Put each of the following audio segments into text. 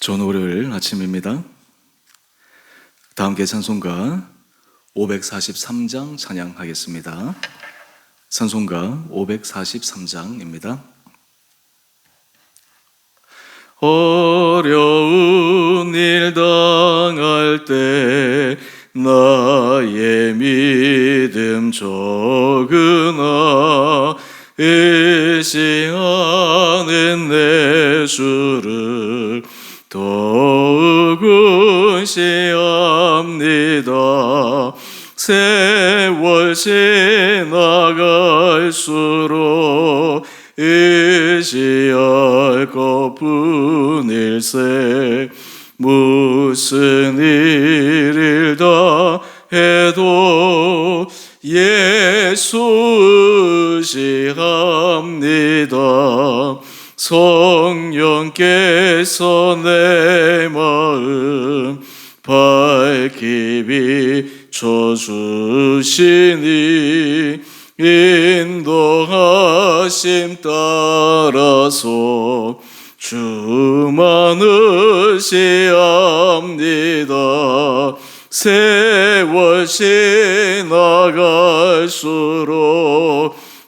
좋은 월요일 아침입니다. 다 함께 찬송가 543장 찬양하겠습니다. 찬송가 543장입니다. 어려운 일 당할 때 나의 믿음 적으나 의지하는 내 주를 더욱 의지합니다. 세월 지나갈수록 의지할 것뿐일세. 무슨 일을 다 해도 예수 의지합니다. 성령께서 내 마음 밝히 비춰주시니 인도하심 따라서 주만 의지합니다. 세월 지나갈수록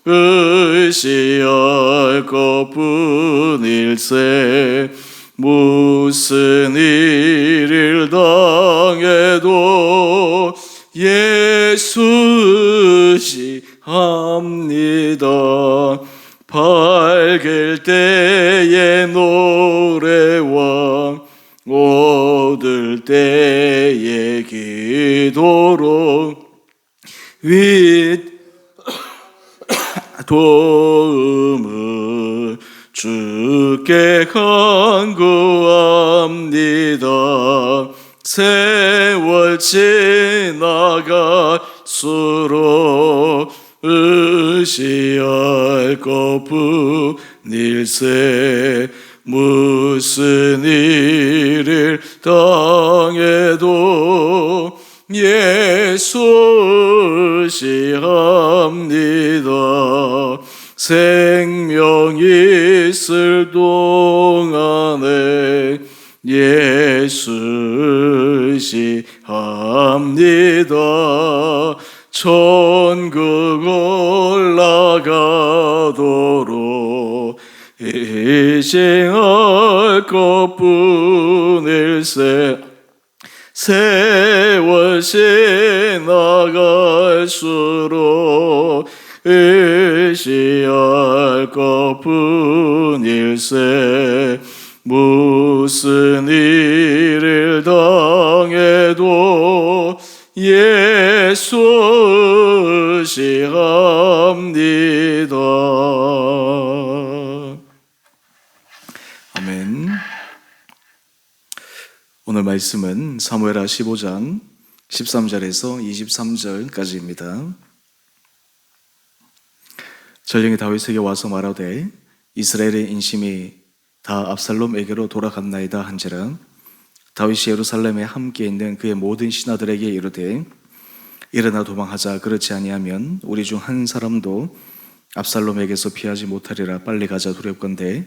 의지할 것뿐일세. 무슨 일을 당해도 예수 의지합니다. 밝을 때의 노래와 어두울 때의 기도로 도움을 주께 간구합니다. 세월 지나갈수록 의지할 것뿐일세. 무슨 일을 당해도 예수 의지합니다. 생명 있을 동안에 예수 의지합니다. 천국 올라가도록 의지할 것뿐일세. 세월 지나갈수록 의지할 것뿐일세. 무슨 일을 당해도 예수 의지합니다. 아멘. 오늘 말씀은 사무엘하 15장 13절에서 23절까지입니다. 전령이 다윗에게 와서 말하되 이스라엘의 인심이 다 압살롬에게로 돌아갔나이다 한지라. 다윗이 예루살렘에 함께 있는 그의 모든 신하들에게 이르되 일어나 도망하자. 그렇지 아니하면 우리 중 한 사람도 압살롬에게서 피하지 못하리라. 빨리 가자. 두렵건대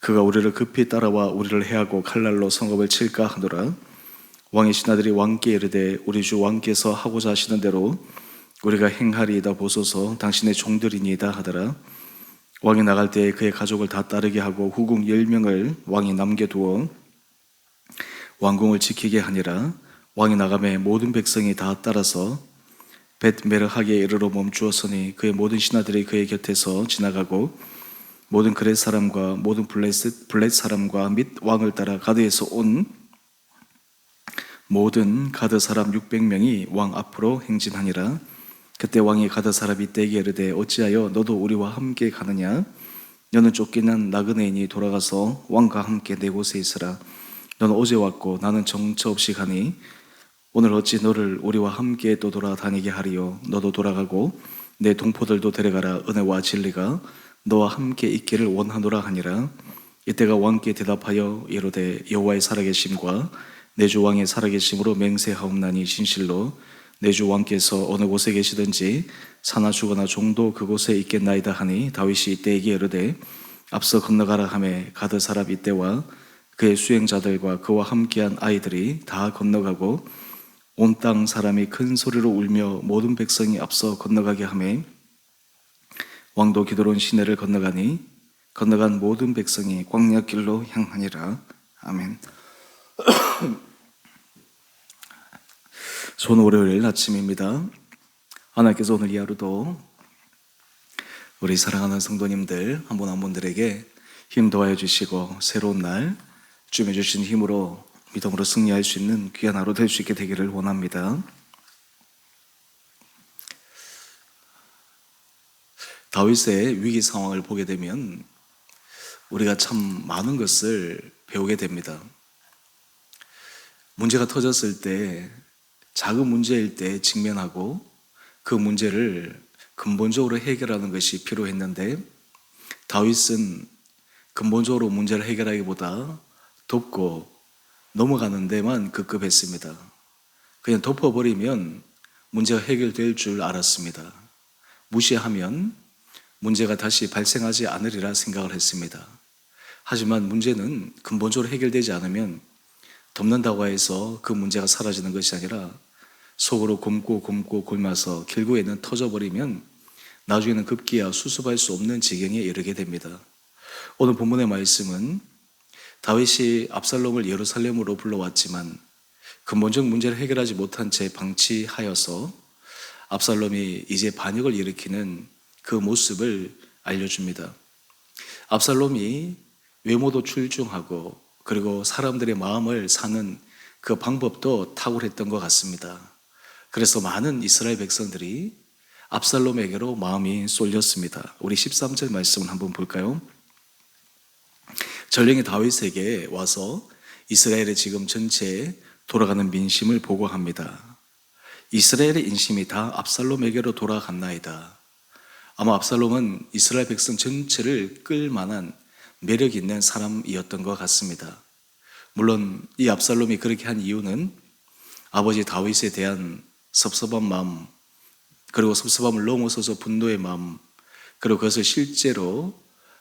그가 우리를 급히 따라와 우리를 해하고 칼날로 성읍을 칠까 하노라. 왕의 신하들이 왕께 이르되 우리 주 왕께서 하고자 하시는 대로 우리가 행하리이다 보소서. 당신의 종들이니이다 하더라. 왕이 나갈 때에 그의 가족을 다 따르게 하고 후궁 10명을 왕이 남겨두어 왕궁을 지키게 하니라. 왕이 나가매 모든 백성이 다 따라서 벳메르하게 이르러 멈추었으니 그의 모든 신하들이 그의 곁에서 지나가고 모든 그렛 사람과 모든 블렛 사람과 및 왕을 따라 가드에서 온 모든 가드 사람 600명이 왕 앞으로 행진하니라. 그때 왕이 가드 사람 이때에게 이르되 어찌하여 너도 우리와 함께 가느냐? 너는 쫓기는 나그네인이 돌아가서 왕과 함께 내 곳에 있으라. 너는 어제 왔고 나는 정처 없이 가니 오늘 어찌 너를 우리와 함께 또 돌아다니게 하리요? 너도 돌아가고 내 동포들도 데려가라. 은혜와 진리가 너와 함께 있기를 원하노라 하니라. 이때가 왕께 대답하여 이르되 여호와의 살아계심과 내 주 왕의 살아계심으로 맹세하옵나니 진실로 내 주 왕께서 어느 곳에 계시든지 사나 죽거나 종도 그곳에 있겠나이다 하니 다윗이 이때에게 이르되 앞서 건너가라 하매 가드 사람 이때와 그의 수행자들과 그와 함께한 아이들이 다 건너가고 온 땅 사람이 큰 소리로 울며 모든 백성이 앞서 건너가게 하매 왕도 기드론 시내를 건너가니 건너간 모든 백성이 광야길로 향하니라. 아멘. 좋은 월요일 아침입니다. 하나님께서 오늘 이 하루도 우리 사랑하는 성도님들 한 분 한 분들에게 힘 도와여 주시고 새로운 날 주님의 주신 힘으로 믿음으로 승리할 수 있는 귀한 하루 될 수 있게 되기를 원합니다. 다윗의 위기 상황을 보게 되면 우리가 참 많은 것을 배우게 됩니다. 문제가 터졌을 때 작은 문제일 때 직면하고 그 문제를 근본적으로 해결하는 것이 필요했는데 다윗은 근본적으로 문제를 해결하기보다 덮고 넘어가는 데만 급급했습니다. 그냥 덮어버리면 문제가 해결될 줄 알았습니다. 무시하면 문제가 다시 발생하지 않으리라 생각을 했습니다. 하지만 문제는 근본적으로 해결되지 않으면 덮는다고 해서 그 문제가 사라지는 것이 아니라 속으로 곰고 골마서 결국에는 터져버리면 나중에는 급기야 수습할 수 없는 지경에 이르게 됩니다. 오늘 본문의 말씀은 다윗이 압살롬을 예루살렘으로 불러왔지만 근본적 문제를 해결하지 못한 채 방치하여서 압살롬이 이제 반역을 일으키는 그 모습을 알려줍니다. 압살롬이 외모도 출중하고 그리고 사람들의 마음을 사는 그 방법도 탁월했던 것 같습니다. 그래서 많은 이스라엘 백성들이 압살롬에게로 마음이 쏠렸습니다. 우리 13절 말씀을 한번 볼까요? 전령이 다윗에게 와서 이스라엘의 지금 전체에 돌아가는 민심을 보고합니다. 이스라엘의 인심이 다 압살롬에게로 돌아갔나이다. 아마 압살롬은 이스라엘 백성 전체를 끌 만한 매력 있는 사람이었던 것 같습니다. 물론 이 압살롬이 그렇게 한 이유는 아버지 다윗에 대한 섭섭한 마음, 그리고 섭섭함을 넘어서서 분노의 마음, 그리고 그것을 실제로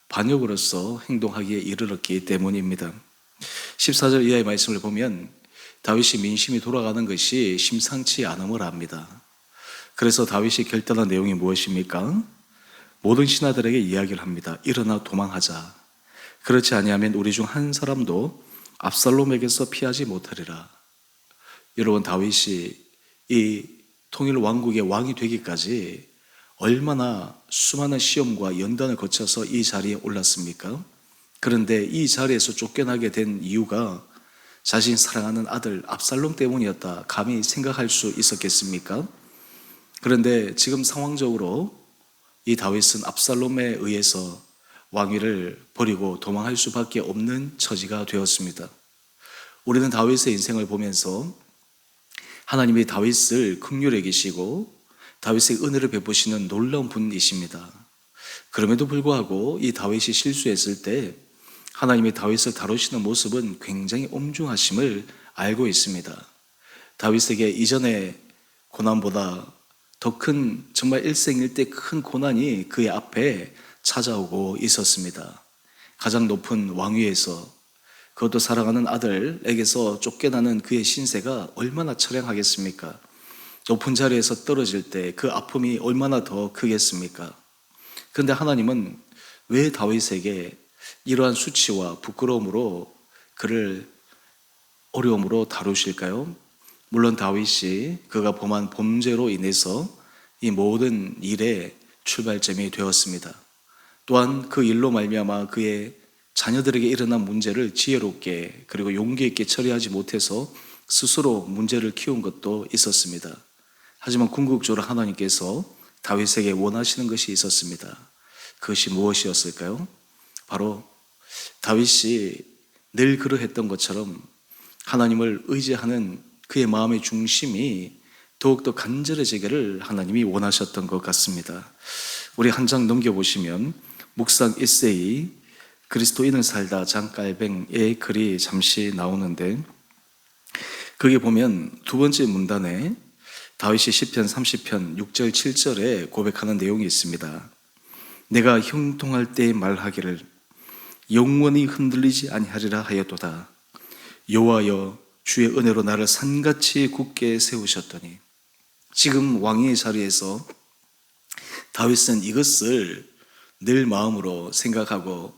반역으로서 행동하기에 이르렀기 때문입니다. 14절 이하의 말씀을 보면 다윗이 민심이 돌아가는 것이 심상치 않음을 압니다. 그래서 다윗이 결단한 내용이 무엇입니까? 모든 신하들에게 이야기를 합니다. 일어나 도망하자. 그렇지 아니하면 우리 중 한 사람도 압살롬에게서 피하지 못하리라. 여러분, 다윗이 이 통일 왕국의 왕이 되기까지 얼마나 수많은 시험과 연단을 거쳐서 이 자리에 올랐습니까? 그런데 이 자리에서 쫓겨나게 된 이유가 자신 사랑하는 아들 압살롬 때문이었다. 감히 생각할 수 있었겠습니까? 그런데 지금 상황적으로 이 다윗은 압살롬에 의해서 왕위를 버리고 도망할 수밖에 없는 처지가 되었습니다. 우리는 다윗의 인생을 보면서 하나님이 다윗을 긍휼히 여기시고 다윗의 은혜를 베푸시는 놀라운 분이십니다. 그럼에도 불구하고 이 다윗이 실수했을 때 하나님이 다윗을 다루시는 모습은 굉장히 엄중하심을 알고 있습니다. 다윗에게 이전의 고난보다 더 큰, 정말 일생일대 큰 고난이 그의 앞에 찾아오고 있었습니다. 가장 높은 왕위에서, 그것도 사랑하는 아들에게서 쫓겨나는 그의 신세가 얼마나 처량하겠습니까? 높은 자리에서 떨어질 때 그 아픔이 얼마나 더 크겠습니까? 그런데 하나님은 왜 다윗에게 이러한 수치와 부끄러움으로 그를 어려움으로 다루실까요? 물론 다윗이 그가 범한 범죄로 인해서 이 모든 일의 출발점이 되었습니다. 또한 그 일로 말미암아 그의 자녀들에게 일어난 문제를 지혜롭게 그리고 용기 있게 처리하지 못해서 스스로 문제를 키운 것도 있었습니다. 하지만 궁극적으로 하나님께서 다윗에게 원하시는 것이 있었습니다. 그것이 무엇이었을까요? 바로 다윗이 늘 그러했던 것처럼 하나님을 의지하는 그의 마음의 중심이 더욱더 간절해지기를 하나님이 원하셨던 것 같습니다. 우리 한 장 넘겨보시면 묵상 에세이 그리스도인은 살다 장깔뱅의 글이 잠시 나오는데 거기 보면 두 번째 문단에 다윗이 시편 30편 6절 7절에 고백하는 내용이 있습니다. 내가 형통할 때 말하기를 영원히 흔들리지 아니하리라 하였도다. 여호와여, 주의 은혜로 나를 산같이 굳게 세우셨더니. 지금 왕의 자리에서 다윗은 이것을 늘 마음으로 생각하고,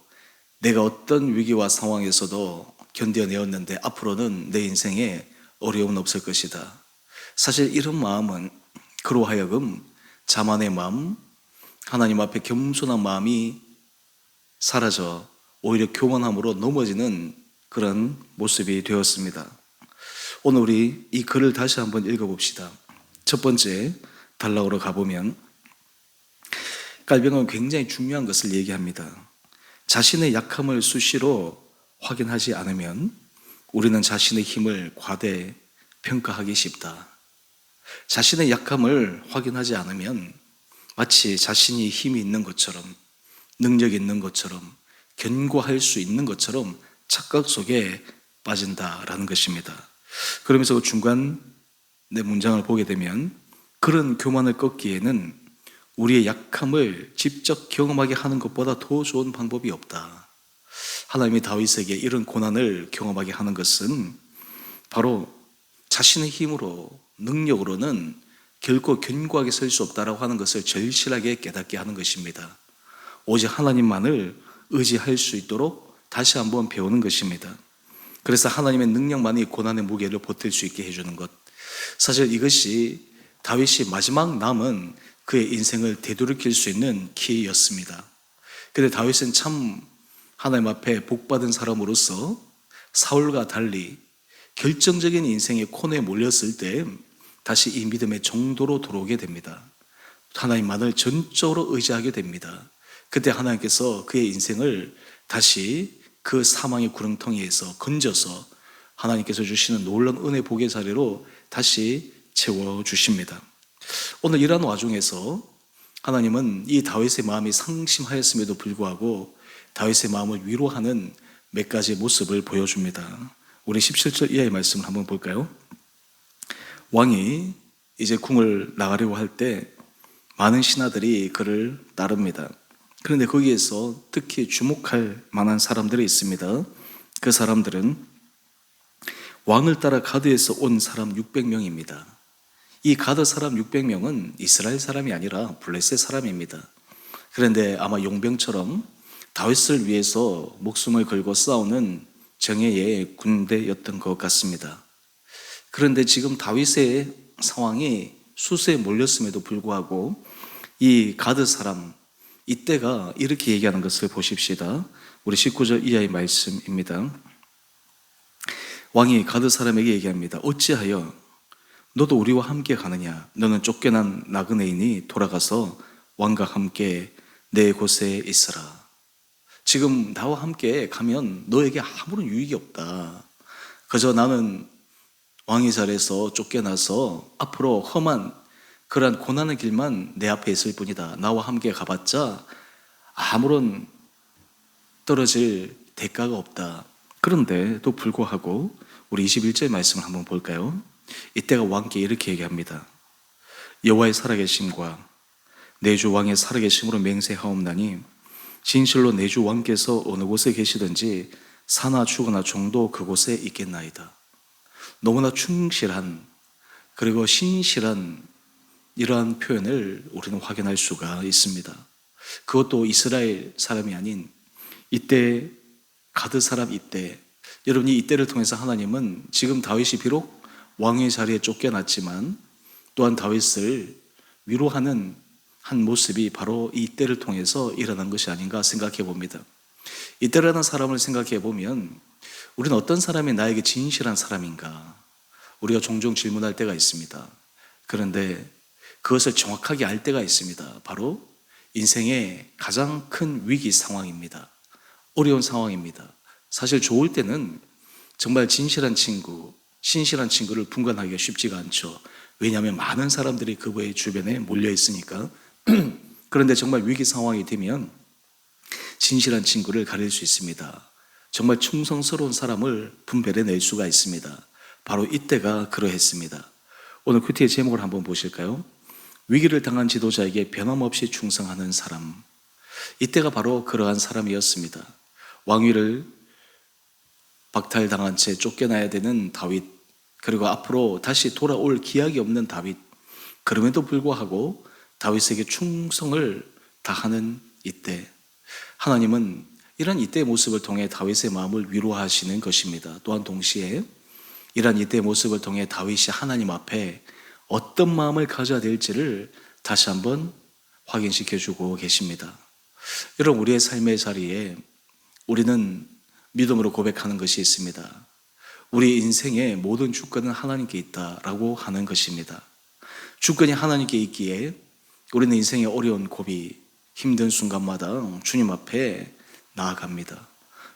내가 어떤 위기와 상황에서도 견뎌내었는데 앞으로는 내 인생에 어려움은 없을 것이다. 사실 이런 마음은 그로 하여금 자만의 마음, 하나님 앞에 겸손한 마음이 사라져 오히려 교만함으로 넘어지는 그런 모습이 되었습니다. 오늘 우리 이 글을 다시 한번 읽어봅시다. 첫 번째 단락으로 가보면 깔병은 굉장히 중요한 것을 얘기합니다. 자신의 약함을 수시로 확인하지 않으면 우리는 자신의 힘을 과대 평가하기 쉽다. 자신의 약함을 확인하지 않으면 마치 자신이 힘이 있는 것처럼, 능력이 있는 것처럼, 견고할 수 있는 것처럼 착각 속에 빠진다라는 것입니다. 그러면서 중간 내 문장을 보게 되면, 그런 교만을 꺾기에는 우리의 약함을 직접 경험하게 하는 것보다 더 좋은 방법이 없다. 하나님이 다윗에게 이런 고난을 경험하게 하는 것은 바로 자신의 힘으로, 능력으로는 결코 견고하게 설 수 없다라고 하는 것을 절실하게 깨닫게 하는 것입니다. 오직 하나님만을 의지할 수 있도록 다시 한번 배우는 것입니다. 그래서 하나님의 능력만이 고난의 무게를 버틸 수 있게 해주는 것, 사실 이것이 다윗이 마지막 남은 그의 인생을 되돌이킬 수 있는 기회였습니다. 그런데 다윗은 참 하나님 앞에 복받은 사람으로서 사울과 달리 결정적인 인생의 코너에 몰렸을 때 다시 이 믿음의 정도로 들어오게 됩니다. 하나님만을 전적으로 의지하게 됩니다. 그때 하나님께서 그의 인생을 다시 그 사망의 구렁텅이에서 건져서 하나님께서 주시는 놀라운 은혜 복의 자리로 다시 채워주십니다. 오늘 이러한 와중에서 하나님은 이 다윗의 마음이 상심하였음에도 불구하고 다윗의 마음을 위로하는 몇 가지 모습을 보여줍니다. 우리 17절 이하의 말씀을 한번 볼까요? 왕이 이제 궁을 나가려고 할 때 많은 신하들이 그를 따릅니다. 그런데 거기에서 특히 주목할 만한 사람들이 있습니다. 그 사람들은 왕을 따라 가드에서 온 사람 600명입니다. 이 가드 사람 600명은 이스라엘 사람이 아니라 블레셋 사람입니다. 그런데 아마 용병처럼 다윗을 위해서 목숨을 걸고 싸우는 정예의 군대였던 것 같습니다. 그런데 지금 다윗의 상황이 수세에 몰렸음에도 불구하고 이 가드 사람, 이때가 이렇게 얘기하는 것을 보십시다. 우리 19절 이하의 말씀입니다. 왕이 가드 사람에게 얘기합니다. 어찌하여 너도 우리와 함께 가느냐? 너는 쫓겨난 나그네인이 돌아가서 왕과 함께 내 곳에 있으라. 지금 나와 함께 가면 너에게 아무런 유익이 없다. 그저 나는 왕의 자리에서 쫓겨나서 앞으로 험한 그러한 고난의 길만 내 앞에 있을 뿐이다. 나와 함께 가봤자 아무런 떨어질 대가가 없다. 그런데도 불구하고 우리 21절 말씀을 한번 볼까요? 이때가 왕께 이렇게 얘기합니다. 여호와의 살아계심과 내 주 왕의 살아계심으로 맹세하옵나니 진실로 내 주 왕께서 어느 곳에 계시든지 사나 죽으나 종도 그곳에 있겠나이다. 너무나 충실한, 그리고 신실한 이러한 표현을 우리는 확인할 수가 있습니다. 그것도 이스라엘 사람이 아닌 이때 가드 사람 이때, 여러분이 이때를 통해서 하나님은 지금 다윗이 비록 왕의 자리에 쫓겨났지만 또한 다윗을 위로하는 한 모습이 바로 이때를 통해서 일어난 것이 아닌가 생각해 봅니다. 이때라는 사람을 생각해 보면 우리는 어떤 사람이 나에게 진실한 사람인가 우리가 종종 질문할 때가 있습니다. 그런데 그것을 정확하게 알 때가 있습니다. 바로 인생의 가장 큰 위기 상황입니다. 어려운 상황입니다. 사실 좋을 때는 정말 진실한 친구, 신실한 친구를 분간하기가 쉽지가 않죠. 왜냐하면 많은 사람들이 그의 주변에 몰려 있으니까. 그런데 정말 위기 상황이 되면 진실한 친구를 가릴 수 있습니다. 정말 충성스러운 사람을 분별해낼 수가 있습니다. 바로 이때가 그러했습니다. 오늘 큐티의 제목을 한번 보실까요? 위기를 당한 지도자에게 변함없이 충성하는 사람. 이때가 바로 그러한 사람이었습니다. 왕위를 박탈당한 채 쫓겨나야 되는 다윗, 그리고 앞으로 다시 돌아올 기약이 없는 다윗, 그럼에도 불구하고 다윗에게 충성을 다하는 이때, 하나님은 이런 이때의 모습을 통해 다윗의 마음을 위로하시는 것입니다. 또한 동시에 이런 이때의 모습을 통해 다윗이 하나님 앞에 어떤 마음을 가져야 될지를 다시 한번 확인시켜주고 계십니다. 여러분, 우리의 삶의 자리에 우리는 믿음으로 고백하는 것이 있습니다. 우리 인생의 모든 주권은 하나님께 있다라고 하는 것입니다. 주권이 하나님께 있기에 우리는 인생의 어려운 고비, 힘든 순간마다 주님 앞에 나아갑니다.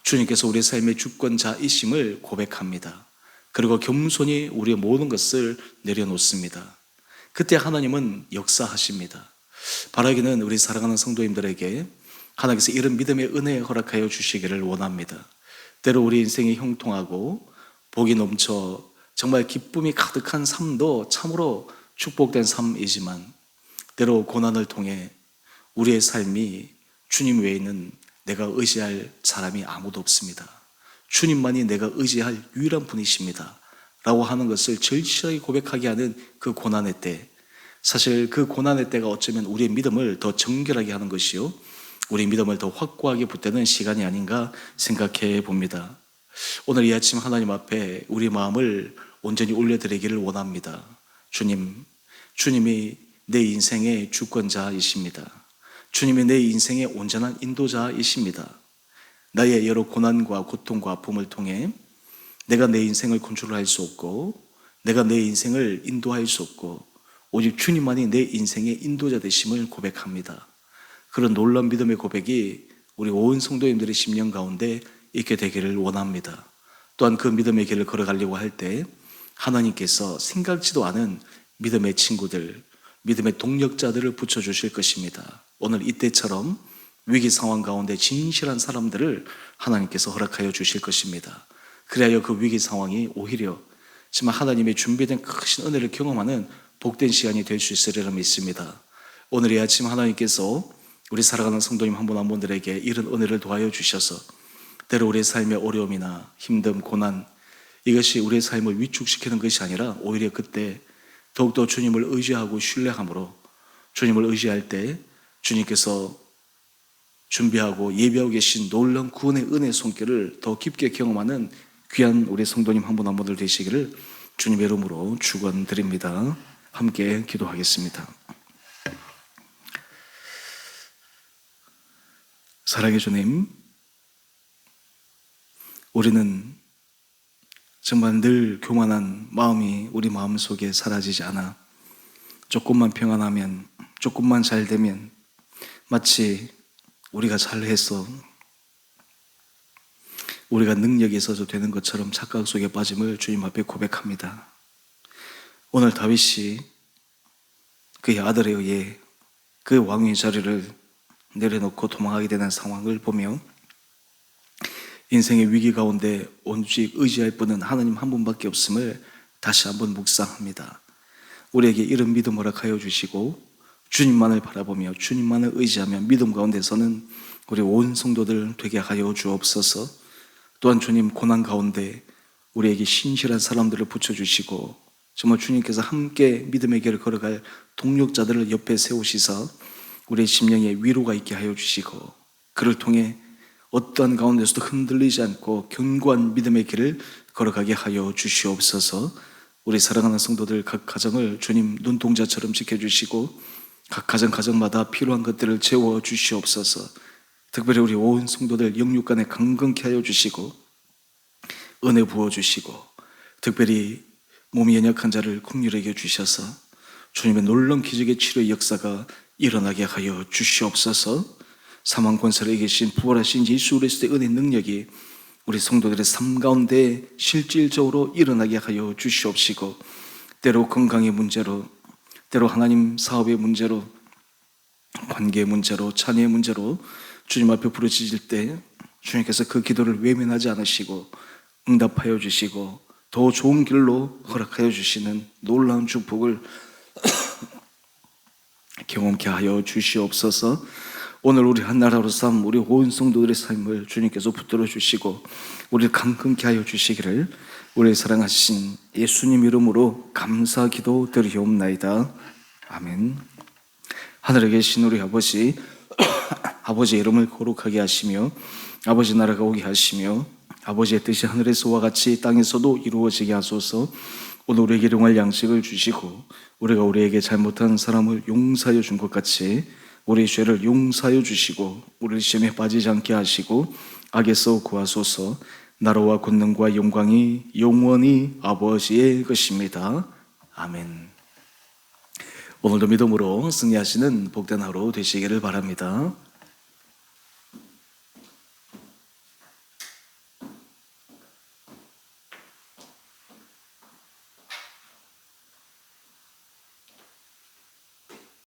주님께서 우리의 삶의 주권자이심을 고백합니다. 그리고 겸손히 우리의 모든 것을 내려놓습니다. 그때 하나님은 역사하십니다. 바라기는 우리 사랑하는 성도님들에게 하나님께서 이런 믿음의 은혜 허락하여 주시기를 원합니다. 때로 우리 인생이 형통하고 복이 넘쳐 정말 기쁨이 가득한 삶도 참으로 축복된 삶이지만, 때로 고난을 통해 우리의 삶이 주님 외에는 내가 의지할 사람이 아무도 없습니다. 주님만이 내가 의지할 유일한 분이십니다 라고 하는 것을 절실하게 고백하게 하는 그 고난의 때, 사실 그 고난의 때가 어쩌면 우리의 믿음을 더 정결하게 하는 것이요, 우리 믿음을 더 확고하게 붙드는 시간이 아닌가 생각해 봅니다. 오늘 이 아침 하나님 앞에 우리 마음을 온전히 올려드리기를 원합니다. 주님이 내 인생의 주권자이십니다. 주님이 내 인생의 온전한 인도자이십니다. 나의 여러 고난과 고통과 아픔을 통해 내가 내 인생을 컨트롤할 수 없고, 내가 내 인생을 인도할 수 없고, 오직 주님만이 내 인생의 인도자 되심을 고백합니다. 그런 놀라운 믿음의 고백이 우리 온 성도님들의 심령 가운데 있게 되기를 원합니다. 또한 그 믿음의 길을 걸어가려고 할 때 하나님께서 생각지도 않은 믿음의 친구들, 믿음의 동력자들을 붙여주실 것입니다. 오늘 이때처럼 위기 상황 가운데 진실한 사람들을 하나님께서 허락하여 주실 것입니다. 그래야 그 위기 상황이 오히려 정말 하나님의 준비된 크신 은혜를 경험하는 복된 시간이 될 수 있으리라 믿습니다. 오늘 이 아침 하나님께서 우리 사랑하는 성도님 한 분 한 분들에게 이런 은혜를 도와여 주셔서 때로 우리의 삶의 어려움이나 힘듦, 고난, 이것이 우리의 삶을 위축시키는 것이 아니라 오히려 그때 더욱더 주님을 의지하고 신뢰함으로, 주님을 의지할 때 주님께서 준비하고 예비하고 계신 놀라운 구원의 은혜 손길을 더 깊게 경험하는 귀한 우리 성도님 한 분 한 분들 되시기를 주님의 이름으로 축원드립니다. 함께 기도하겠습니다. 사랑의 주님, 우리는 정말 늘 교만한 마음이 우리 마음속에 사라지지 않아 조금만 평안하면, 조금만 잘 되면 마치 우리가 잘해서 우리가 능력이 있어서 되는 것처럼 착각 속에 빠짐을 주님 앞에 고백합니다. 오늘 다윗이 그의 아들에 의해 그 왕의 자리를 내려놓고 도망하게 되는 상황을 보며 인생의 위기 가운데 오직 의지할 분은 하나님 한 분밖에 없음을 다시 한번 묵상합니다. 우리에게 이런 믿음 허락하여 주시고 주님만을 바라보며 주님만을 의지하며 믿음 가운데서는 우리 온 성도들 되게 하여 주옵소서. 또한 주님, 고난 가운데 우리에게 신실한 사람들을 붙여주시고 정말 주님께서 함께 믿음의 길을 걸어갈 동력자들을 옆에 세우시사 우리의 심령에 위로가 있게 하여 주시고, 그를 통해 어떠한 가운데서도 흔들리지 않고 견고한 믿음의 길을 걸어가게 하여 주시옵소서. 우리 사랑하는 성도들 각 가정을 주님 눈동자처럼 지켜주시고 각 가정마다 필요한 것들을 채워 주시옵소서. 특별히 우리 온 성도들 영육간에 강건케 하여 주시고 은혜 부어주시고, 특별히 몸이 연약한 자를 긍휼히 여겨 주셔서 주님의 놀라운 기적의 치료의 역사가 일어나게 하여 주시옵소서. 사망 권세를 이기신 부활하신 예수 그리스도의 은혜 능력이 우리 성도들의 삶 가운데 실질적으로 일어나게 하여 주시옵시고, 때로 건강의 문제로, 때로 하나님 사업의 문제로, 관계의 문제로, 자녀의 문제로 주님 앞에 부르짖을 때 주님께서 그 기도를 외면하지 않으시고 응답하여 주시고 더 좋은 길로 허락하여 주시는 놀라운 축복을 경험케 하여 주시옵소서. 오늘 우리 한나라로 삼 우리 온 성도들의 삶을 주님께서 붙들어 주시고 우리를 강건케 하여 주시기를 우리 사랑하신 예수님 이름으로 감사 기도 드리옵나이다. 아멘. 하늘에 계신 우리 아버지, 아버지의 이름을 거룩하게 하시며 아버지 나라가 오게 하시며 아버지의 뜻이 하늘에서와 같이 땅에서도 이루어지게 하소서. 오늘 우리에게 일용할 양식을 주시고 우리가 우리에게 잘못한 사람을 용서하여 준 것 같이 우리 죄를 용서하여 주시고 우리를 시험에 빠지지 않게 하시고 악에서 구하소서. 나라와 권능과 영광이 영원히 아버지의 것입니다. 아멘. 오늘도 믿음으로 승리하시는 복된 하루 되시기를 바랍니다.